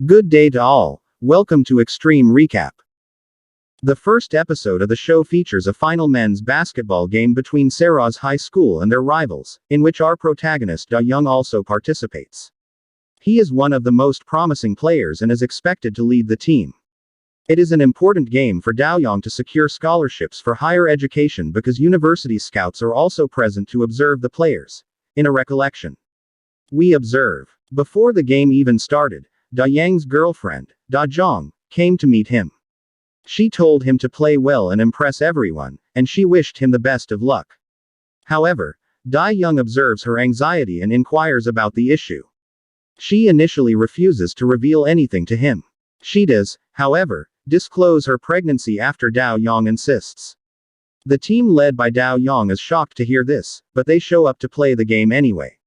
Good day to all. Welcome to Extreme Recap. The first episode of the show features a final men's basketball game between Seythe's high school and their rivals, in which our protagonist Da Young also participates. He is one of the most promising players and is expected to lead the team. It is an important game for Da Young to secure scholarships for higher education because university scouts are also present to observe the players. In a recollection, we observe, before the game even started, Da Yang's girlfriend, Da Zhong, came to meet him. She told him to play well and impress everyone, and she wished him the best of luck. However, Da Young observes her anxiety and inquires about the issue. She initially refuses to reveal anything to him. She does, however, disclose her pregnancy after Da Young insists. The team led by Da Young is shocked to hear this, but they show up to play the game anyway.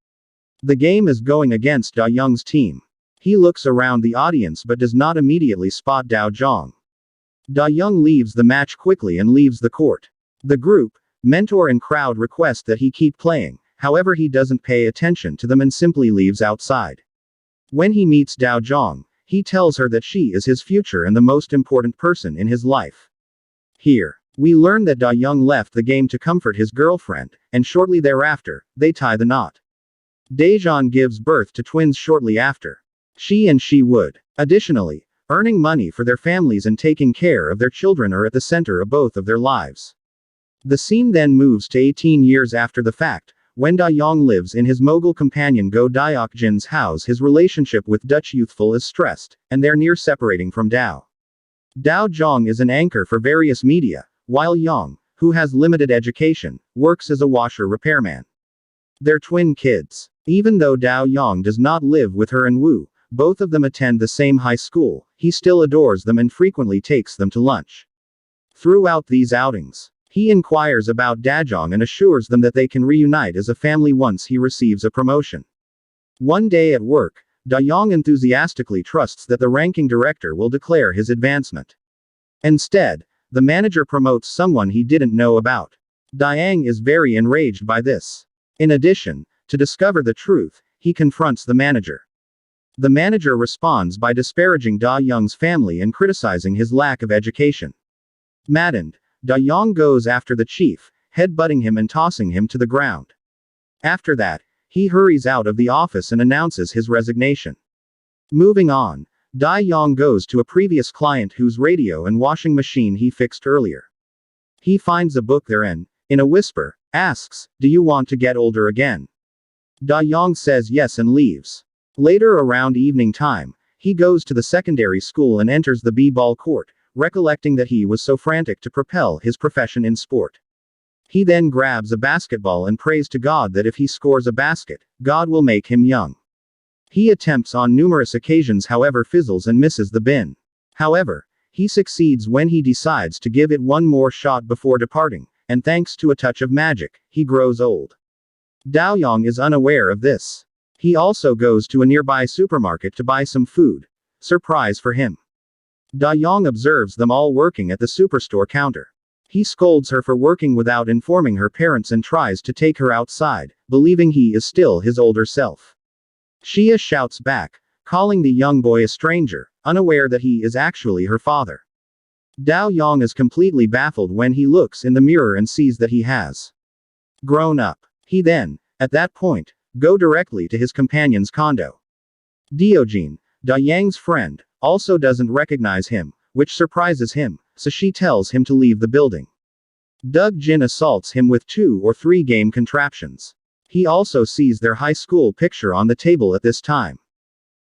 The game is going against Da Young's team. He looks around the audience but does not immediately spot Da Zhong. Da Young leaves the match quickly and leaves the court. The group, mentor and crowd request that he keep playing, however he doesn't pay attention to them and simply leaves outside. When he meets Da Zhong, he tells her that she is his future and the most important person in his life. Here, we learn that Da Young left the game to comfort his girlfriend, and shortly thereafter, they tie the knot. Daejeon gives birth to twins shortly after. She would. Additionally, earning money for their families and taking care of their children are at the center of both of their lives. The scene then moves to 18 years after the fact, when Da Young lives in his Mogul companion Go Daeok-jin's house. His relationship with Dutch youthful is stressed, and they're near separating from Dao. Da Zhong is an anchor for various media, while Young, who has limited education, works as a washer repairman. They're twin kids. Even though Da Young does not live with her and Wu, both of them attend the same high school, he still adores them and frequently takes them to lunch. Throughout these outings, he inquires about Da Zhong and assures them that they can reunite as a family once he receives a promotion. One day at work, Da Young enthusiastically trusts that the ranking director will declare his advancement. Instead, the manager promotes someone he didn't know about. Da Yang is very enraged by this. In addition, to discover the truth, he confronts the manager. The manager responds by disparaging Da Young's family and criticizing his lack of education. Maddened, Da Young goes after the chief, headbutting him and tossing him to the ground. After that, he hurries out of the office and announces his resignation. Moving on, Da Young goes to a previous client whose radio and washing machine he fixed earlier. He finds a book there and, in a whisper, asks, "Do you want to get older again?" Da Young says yes and leaves. Later around evening time, he goes to the secondary school and enters the b-ball court, recollecting that he was so frantic to propel his profession in sport. He then grabs a basketball and prays to God that if he scores a basket, God will make him young. He attempts on numerous occasions however fizzles and misses the bin. However, he succeeds when he decides to give it one more shot before departing, and thanks to a touch of magic, he grows old. Da Young is unaware of this. He also goes to a nearby supermarket to buy some food. Surprise for him. Da Young observes them all working at the superstore counter. He scolds her for working without informing her parents and tries to take her outside, believing he is still his older self. She shouts back, calling the young boy a stranger, unaware that he is actually her father. Da Young is completely baffled when he looks in the mirror and sees that he has grown up. He then, at that point, go directly to his companion's condo. Daejeon, Da Yang's friend, also doesn't recognize him, which surprises him, so she tells him to leave the building. Doug Jin assaults him with 2 or 3 game contraptions. He also sees their high school picture on the table at this time.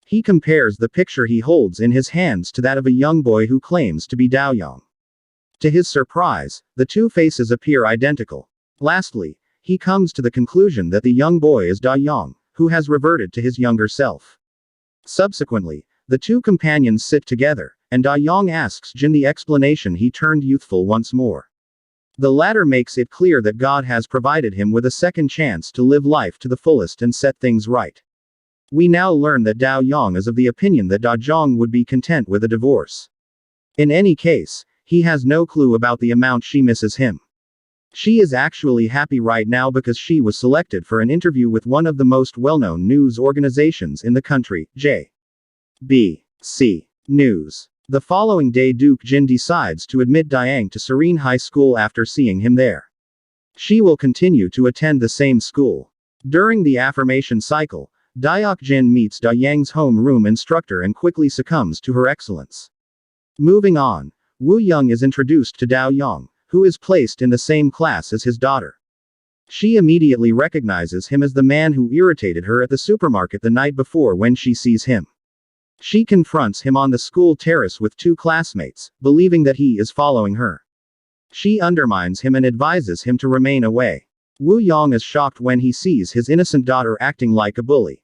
He compares the picture he holds in his hands to that of a young boy who claims to be Da Young. To his surprise, the 2 faces appear identical. Lastly, he comes to the conclusion that the young boy is Da Young, who has reverted to his younger self. Subsequently, the 2 companions sit together, and Da Young asks Jin the explanation he turned youthful once more. The latter makes it clear that God has provided him with a second chance to live life to the fullest and set things right. We now learn that Da Young is of the opinion that Da Zhong would be content with a divorce. In any case, he has no clue about the amount she misses him. She is actually happy right now because she was selected for an interview with one of the most well-known news organizations in the country, J.B. C. News. The following day Duke Jin decides to admit Diang to Serene High School after seeing him there. She will continue to attend the same school. During the affirmation cycle, Diok Jin meets Diang's homeroom instructor and quickly succumbs to her excellence. Moving on, Woo Young is introduced to Dao Yong, who is placed in the same class as his daughter. She immediately recognizes him as the man who irritated her at the supermarket the night before when she sees him. She confronts him on the school terrace with two classmates, believing that he is following her. She undermines him and advises him to remain away. Woo Young is shocked when he sees his innocent daughter acting like a bully.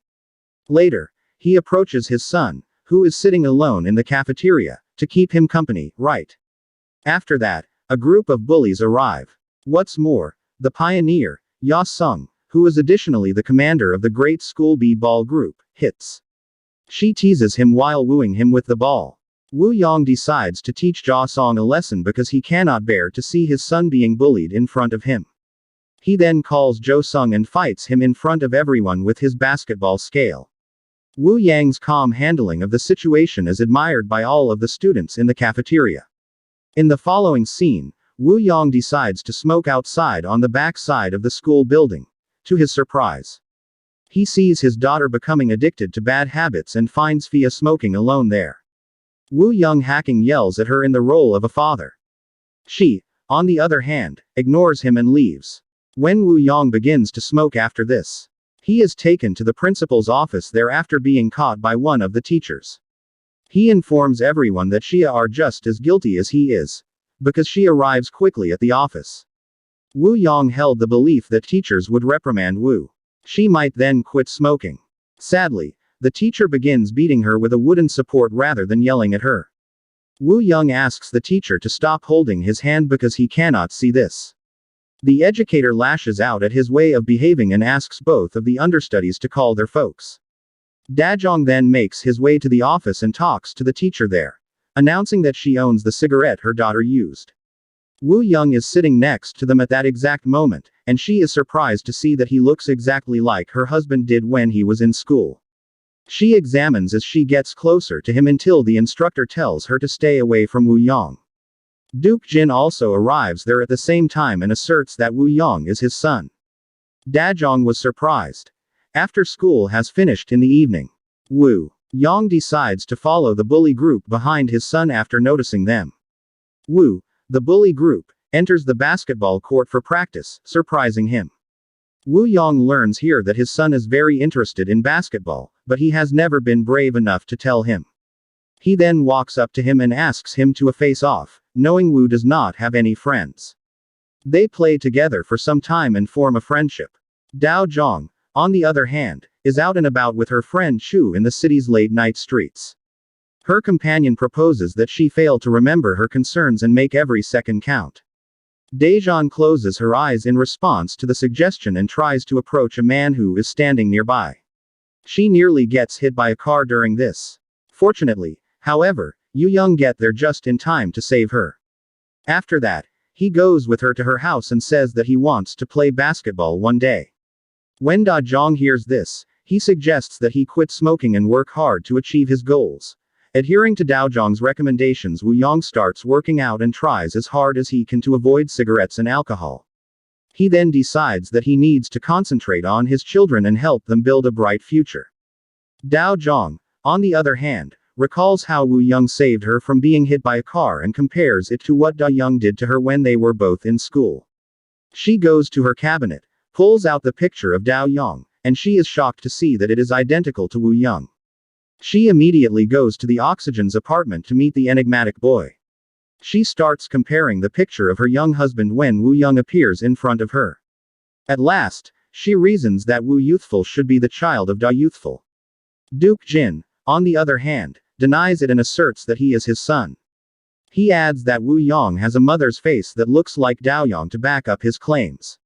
Later, he approaches his son, who is sitting alone in the cafeteria, to keep him company, right? After that, a group of bullies arrive. What's more, the pioneer, Ya Sung, who is additionally the commander of the great school b-ball group, hits. She teases him while wooing him with the ball. Woo Young decides to teach Ja Song a lesson because he cannot bear to see his son being bullied in front of him. He then calls Jo Sung and fights him in front of everyone with his basketball scale. Woo Yang's calm handling of the situation is admired by all of the students in the cafeteria. In the following scene, Woo Young decides to smoke outside on the back side of the school building. To his surprise, he sees his daughter becoming addicted to bad habits and finds Fia smoking alone there. Woo Young hacking yells at her in the role of a father. She, on the other hand, ignores him and leaves. When Woo Young begins to smoke after this, he is taken to the principal's office there after being caught by one of the teachers. He informs everyone that Shia are just as guilty as he is, because she arrives quickly at the office. Woo Young held the belief that teachers would reprimand Woo. She might then quit smoking. Sadly, the teacher begins beating her with a wooden support rather than yelling at her. Woo Young asks the teacher to stop holding his hand because he cannot see this. The educator lashes out at his way of behaving and asks both of the understudies to call their folks. Dajong then makes his way to the office and talks to the teacher there, announcing that she owns the cigarette her daughter used. Woo Young is sitting next to them at that exact moment, and she is surprised to see that he looks exactly like her husband did when he was in school. She examines as she gets closer to him until the instructor tells her to stay away from Woo Young. Duke Jin also arrives there at the same time and asserts that Woo Young is his son. Dajong was surprised. After school has finished in the evening, Woo Young decides to follow the bully group behind his son after noticing them. Woo, the bully group, enters the basketball court for practice, surprising him. Woo Young learns here that his son is very interested in basketball, but he has never been brave enough to tell him. He then walks up to him and asks him to a face-off, knowing Woo does not have any friends. They play together for some time and form a friendship. Dao Zhong, on the other hand, is out and about with her friend Chu in the city's late-night streets. Her companion proposes that she fail to remember her concerns and make every second count. Daejeon closes her eyes in response to the suggestion and tries to approach a man who is standing nearby. She nearly gets hit by a car during this. Fortunately, however, Yu Young gets there just in time to save her. After that, he goes with her to her house and says that he wants to play basketball one day. When Da Zhong hears this, he suggests that he quit smoking and work hard to achieve his goals. Adhering to Dao Zhong's recommendations, Woo Young starts working out and tries as hard as he can to avoid cigarettes and alcohol. He then decides that he needs to concentrate on his children and help them build a bright future. Dao Zhong, on the other hand, recalls how Woo Young saved her from being hit by a car and compares it to what Da Young did to her when they were both in school. She goes to her cabinet, pulls out the picture of Dao Young, and she is shocked to see that it is identical to Woo Young. She immediately goes to the Oxygen's apartment to meet the enigmatic boy. She starts comparing the picture of her young husband when Woo Young appears in front of her. At last, she reasons that Woo Youthful should be the child of Da Youthful. Duke Jin, on the other hand, denies it and asserts that he is his son. He adds that Woo Young has a mother's face that looks like Dao Young to back up his claims.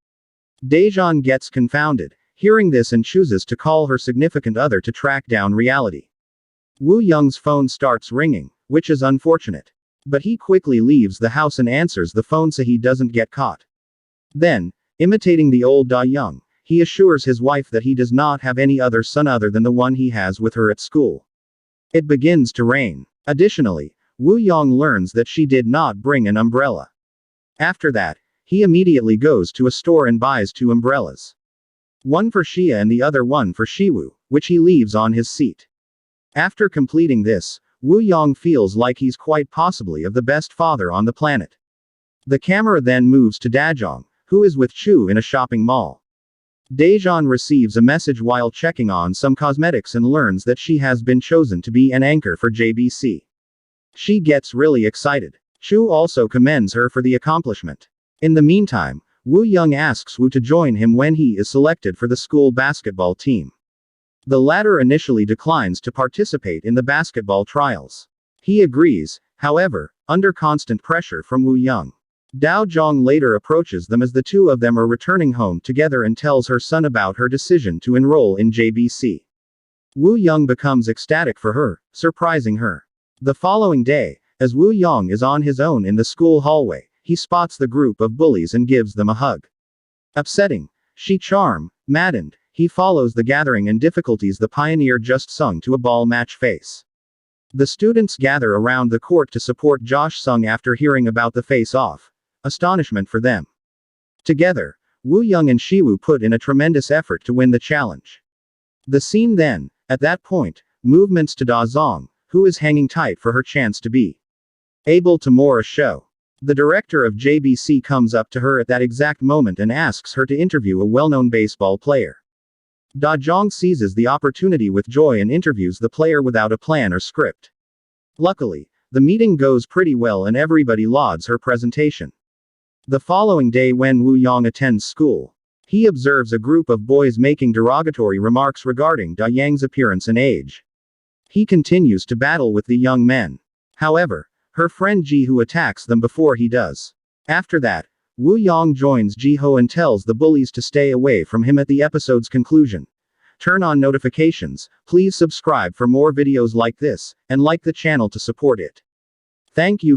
Daejeon gets confounded, hearing this, and chooses to call her significant other to track down reality. Woo Young's phone starts ringing, which is unfortunate. But he quickly leaves the house and answers the phone so he doesn't get caught. Then, imitating the old Da Young, he assures his wife that he does not have any other son other than the one he has with her at school. It begins to rain. Additionally, Wu Yong learns that she did not bring an umbrella. After that, he immediately goes to a store and buys 2 umbrellas. One for Xia and the other one for Shiwu, which he leaves on his seat. After completing this, Wu Yong feels like he's quite possibly of the best father on the planet. The camera then moves to Dajong, who is with Chu in a shopping mall. Daejeon receives a message while checking on some cosmetics and learns that she has been chosen to be an anchor for JBC. She gets really excited. Chu also commends her for the accomplishment. In the meantime, Wu Young asks Wu to join him when he is selected for the school basketball team. The latter initially declines to participate in the basketball trials. He agrees, however, under constant pressure from Wu Young. Dao Zhong later approaches them as the two of them are returning home together and tells her son about her decision to enroll in JBC. Wu Young becomes ecstatic for her, surprising her. The following day, as Wu Young is on his own in the school hallway, he spots the group of bullies and gives them a hug. Upsetting, maddened, he follows the gathering and difficulties the pioneer just sung to a ball match face. The students gather around the court to support Josh Sung after hearing about the face-off. Astonishment for them. Together, Wu Young and Shiwu put in a tremendous effort to win the challenge. The scene then, at that point, movements to Da Zong, who is hanging tight for her chance to be able to more a show. The director of JBC comes up to her at that exact moment and asks her to interview a well-known baseball player. Da Zhong seizes the opportunity with joy and interviews the player without a plan or script. Luckily, the meeting goes pretty well and everybody lauds her presentation. The following day when Wu Yong attends school, he observes a group of boys making derogatory remarks regarding Da Yang's appearance and age. He continues to battle with the young men. However, her friend Ji Ho attacks them before he does. After that, Wu Yong joins Ji Ho and tells the bullies to stay away from him at the episode's conclusion. Turn on notifications, please subscribe for more videos like this, and like the channel to support it. Thank you.